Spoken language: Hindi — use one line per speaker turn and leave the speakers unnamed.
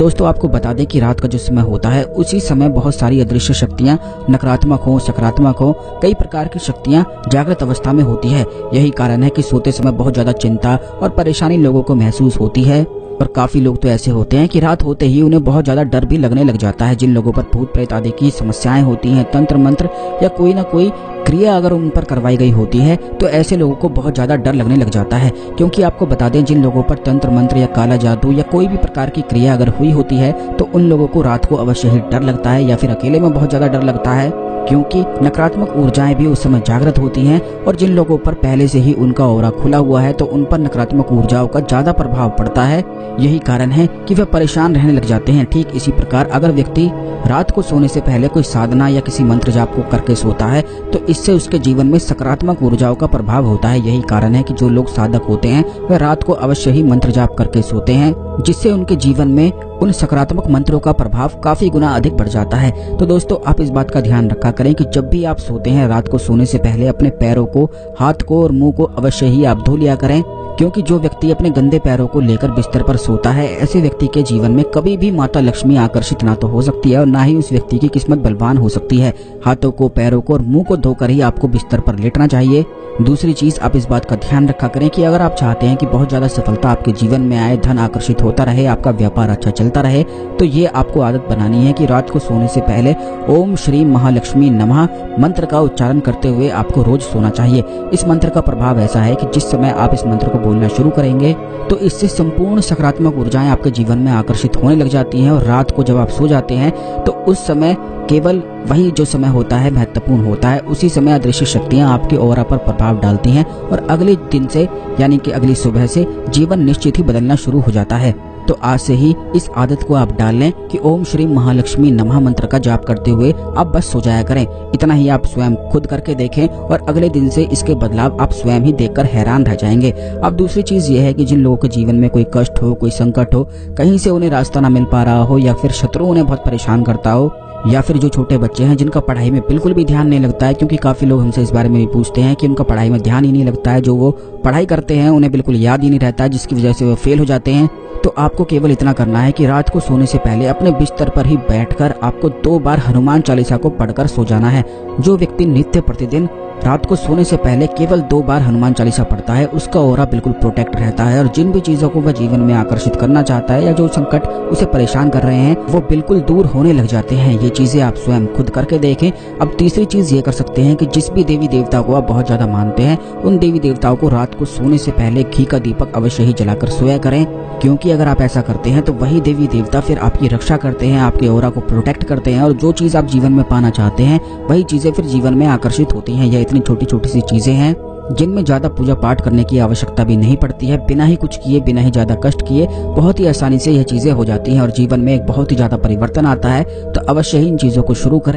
दोस्तों आपको बता दें कि रात का जो समय होता है उसी समय बहुत सारी अदृश्य शक्तियां, नकारात्मक हो सकारात्मक हो, कई प्रकार की शक्तियां जागृत अवस्था में होती है। यही कारण है कि सोते समय बहुत ज्यादा चिंता और परेशानी लोगों को महसूस होती है। और काफी लोग तो ऐसे होते हैं कि रात होते ही उन्हें बहुत ज्यादा डर भी लगने लग जाता है। जिन लोगों पर भूत प्रेत आदि की समस्याएं होती हैं, तंत्र मंत्र या कोई ना कोई क्रिया अगर उन पर करवाई गई होती है तो ऐसे लोगों को बहुत ज्यादा डर लगने लग जाता है। क्योंकि आपको बता दें, जिन लोगों पर तंत्र मंत्र या काला जादू या कोई भी प्रकार की क्रिया अगर हुई होती है तो उन लोगों को रात को अवश्य ही डर लगता है या फिर अकेले में बहुत ज्यादा डर लगता है, क्योंकि नकारात्मक ऊर्जाएं भी उस समय जागृत होती हैं। और जिन लोगों पर पहले से ही उनका ऑरा खुला हुआ है तो उन पर नकारात्मक ऊर्जाओं का ज्यादा प्रभाव पड़ता है। यही कारण है कि वे परेशान रहने लग जाते हैं। ठीक इसी प्रकार अगर व्यक्ति रात को सोने से पहले कोई साधना या किसी मंत्र जाप को करके सोता है तो इससे उसके जीवन में सकारात्मक ऊर्जाओं का प्रभाव होता है। यही कारण है कि जो लोग साधक होते हैं वे रात को अवश्य ही मंत्र जाप करके सोते हैं, जिससे उनके जीवन में उन सकारात्मक मंत्रों का प्रभाव काफी गुना अधिक बढ़ जाता है। तो दोस्तों आप इस बात का ध्यान रखा करें कि जब भी आप सोते हैं रात को सोने से पहले अपने पैरों को, हाथ को और मुंह को अवश्य ही आप धो लिया करें। क्योंकि जो व्यक्ति अपने गंदे पैरों को लेकर बिस्तर पर सोता है, ऐसे व्यक्ति के जीवन में कभी भी माता लक्ष्मी आकर्षित ना तो हो सकती है और ना ही उस व्यक्ति की किस्मत बलवान हो सकती है। हाथों को, पैरों को और मुंह को धोकर ही आपको बिस्तर पर लेटना चाहिए। दूसरी चीज, आप इस बात का ध्यान रखा करें कि अगर आप चाहते हैं कि बहुत ज्यादा सफलता आपके जीवन में आए, धन आकर्षित होता रहे, आपका व्यापार अच्छा चलता रहे, तो ये आपको आदत बनानी है कि रात को सोने से पहले ओम श्री महालक्ष्मी नमः मंत्र का उच्चारण करते हुए आपको रोज सोना चाहिए। इस मंत्र का प्रभाव ऐसा है कि जिस समय आप इस मंत्र को बोलना शुरू करेंगे तो इससे संपूर्ण सकारात्मक ऊर्जाएं आपके जीवन में आकर्षित होने लग जाती हैं। और रात को जब आप सो जाते हैं तो उस समय केवल वही जो समय होता है महत्वपूर्ण होता है। उसी समय अदृश्य शक्तियां आपके ऑरा पर प्रभाव डालती हैं और अगले दिन से यानी कि अगली सुबह से जीवन निश्चित ही बदलना शुरू हो जाता है। तो आज से ही इस आदत को आप डाल लें कि ओम श्री महालक्ष्मी नमः मंत्र का जाप करते हुए आप बस सो जाया करें। इतना ही आप स्वयं खुद करके देखें और अगले दिन से इसके बदलाव आप स्वयं ही देखकर हैरान रह जाएंगे। अब दूसरी चीज ये है कि जिन लोगों के जीवन में कोई कष्ट हो, कोई संकट हो, कहीं से उन्हें रास्ता ना मिल पा रहा हो या फिर शत्रु उन्हें बहुत परेशान करता हो, या फिर जो छोटे बच्चे हैं जिनका पढ़ाई में बिल्कुल भी ध्यान नहीं लगता है, क्योंकि काफी लोग हमसे इस बारे में भी पूछते हैं कि उनका पढ़ाई में ध्यान ही नहीं लगता है, जो वो पढ़ाई करते हैं उन्हें बिल्कुल याद ही नहीं रहता है, जिसकी वजह से वो फेल हो जाते हैं। तो आपको केवल इतना करना है कि रात को सोने से पहले अपने बिस्तर पर ही बैठकर आपको 2 बार हनुमान चालीसा को पढ़कर सो जाना है। जो व्यक्ति नित्य प्रतिदिन रात को सोने से पहले केवल 2 बार हनुमान चालीसा पढ़ता है उसका ऑरा बिल्कुल प्रोटेक्ट रहता है और जिन भी चीजों को वह जीवन में आकर्षित करना चाहता है या जो संकट उसे परेशान कर रहे हैं वो बिल्कुल दूर होने लग जाते हैं। ये चीजें आप स्वयं खुद करके देखें। अब तीसरी चीज ये कर सकते हैं कि जिस भी देवी देवता को आप बहुत ज्यादा मानते हैं उन देवी देवताओं को रात को सोने से पहले घी का दीपक अवश्य ही जलाकर सोया करें, क्योंकि अगर आप ऐसा करते हैं तो वही देवी देवता फिर आपकी रक्षा करते हैं, आपके ऑरा को प्रोटेक्ट करते हैं और जो चीज आप जीवन में पाना चाहते हैं वही चीजें फिर जीवन में आकर्षित होती हैं। यह इतनी छोटी छोटी सी चीजें हैं जिनमें ज्यादा पूजा पाठ करने की आवश्यकता भी नहीं पड़ती है। बिना ही कुछ किए, बिना ही ज्यादा कष्ट किए बहुत ही आसानी से यह चीजें हो जाती हैं और जीवन में एक बहुत ही ज्यादा परिवर्तन आता है। तो अवश्य ही इन चीजों को शुरू करें।